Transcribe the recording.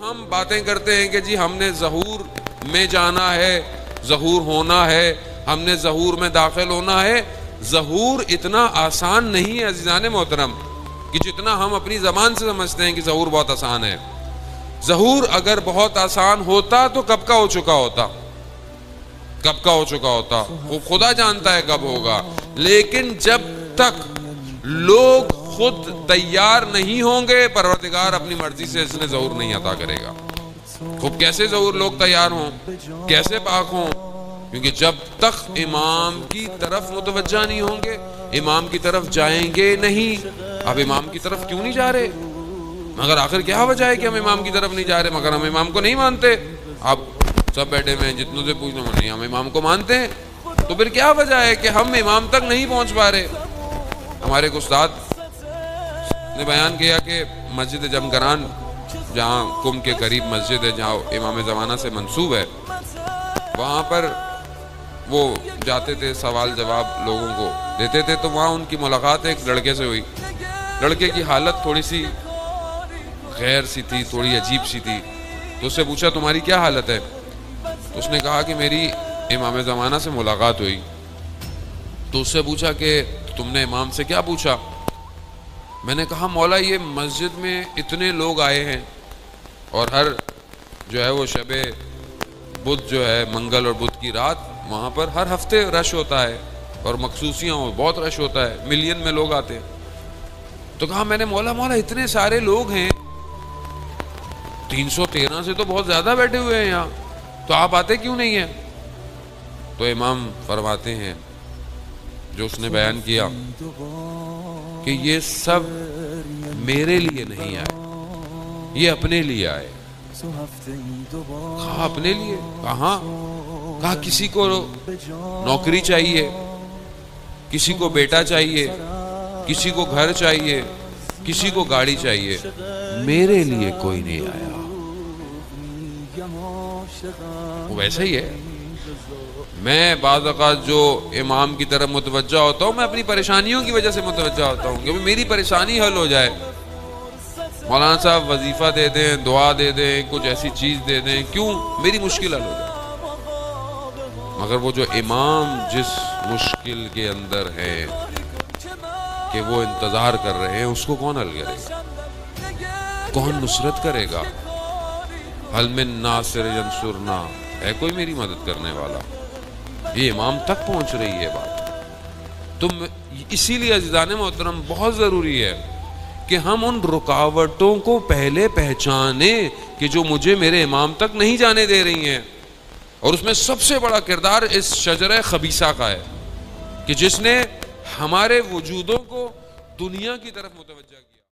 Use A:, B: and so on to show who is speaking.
A: ہم باتیں کرتے ہیں کہ جی ہم نے ظہور میں جانا ہے، ظہور ہونا ہے، ہم نے ظہور میں داخل ہونا ہے. ظہور اتنا آسان نہیں ہے عزیزان محترم کہ جتنا ہم اپنی زبان سے سمجھتے ہیں کہ ظہور بہت آسان ہے. ظہور اگر بہت آسان ہوتا تو کب کا ہو چکا ہوتا، کب کا ہو چکا ہوتا. وہ خدا جانتا ہے کب ہوگا. لیکن جب تک لوگ خود تیار نہیں ہوں گے، پروردگار اپنی مرضی سے اس نے ظہور نہیں عطا کرے گا. خوب کیسے ظہور لوگ تیار ہوں، کیسے پاک ہوں؟ کیونکہ جب تک امام کی طرف متوجہ نہیں ہوں گے، امام کی طرف جائیں گے نہیں. اب امام کی طرف کیوں نہیں جا رہے؟ مگر آخر کیا وجہ ہے کہ ہم امام کی طرف نہیں جا رہے؟ مگر ہم امام کو نہیں مانتے. اب سب بیٹھے ہوئے ہیں، جتنوں سے پوچھ لو نہیں ہم امام کو مانتے ہیں. تو پھر کیا وجہ ہے کہ ہم امام تک نہیں پہنچ پا رہے؟ ہمارے ایک استاد نے بیان کیا کہ مسجد جمگران، جہاں کم کے قریب مسجد ہے، جہاں امام زمانہ سے منسوب ہے، وہاں پر وہ جاتے تھے، سوال جواب لوگوں کو دیتے تھے. تو وہاں ان کی ملاقات ایک لڑکے سے ہوئی. لڑکے کی حالت تھوڑی سی غیر سی تھی، تھوڑی عجیب سی تھی. تو اس سے پوچھا تمہاری کیا حالت ہے؟ تو اس نے کہا کہ میری امام زمانہ سے ملاقات ہوئی. تو اس سے پوچھا کہ تم نے امام سے کیا پوچھا؟ میں نے کہا مولا یہ مسجد میں اتنے لوگ آئے ہیں اور ہر جو ہے وہ شب بدھ جو ہے منگل اور بدھ کی رات وہاں پر ہر ہفتے رش ہوتا ہے اور مخصوصیاں بہت رش ہوتا ہے، ملین میں لوگ آتے ہیں. تو کہا میں نے مولا اتنے سارے لوگ ہیں، 313 سے تو بہت زیادہ بیٹھے ہوئے ہیں یہاں، تو آپ آتے کیوں نہیں ہیں؟ تو امام فرماتے ہیں جو اس نے بیان کیا کہ یہ سب میرے لیے نہیں آئے، یہ اپنے لیے آئے. کہا اپنے لیے؟ کہاں؟ کہا کسی کو نوکری چاہیے، کسی کو بیٹا چاہیے، کسی کو گھر چاہیے، کسی کو گاڑی چاہیے، میرے لیے کوئی نہیں آیا. وہ ویسا ہی ہے. میں بعض اوقات جو امام کی طرف متوجہ ہوتا ہوں، میں اپنی پریشانیوں کی وجہ سے متوجہ ہوتا ہوں کہ میری پریشانی حل ہو جائے. مولانا صاحب وظیفہ دے دیں، دعا دے دیں، کچھ ایسی چیز دے دیں، کیوں؟ میری مشکل حل ہو جائے. مگر وہ جو امام جس مشکل کے اندر ہے کہ وہ انتظار کر رہے ہیں، اس کو کون حل کرے گا؟ کون نصرت کرے گا؟ حل من ناصر ینصرنا، ہے کوئی میری مدد کرنے والا؟ یہ امام تک پہنچ رہی ہے بات. تم اسی لیے عزیزان محترم بہت ضروری ہے کہ ہم ان رکاوٹوں کو پہلے پہچانیں کہ جو مجھے میرے امام تک نہیں جانے دے رہی ہیں. اور اس میں سب سے بڑا کردار اس شجرہ خبیثہ کا ہے کہ جس نے ہمارے وجودوں کو دنیا کی طرف متوجہ کیا.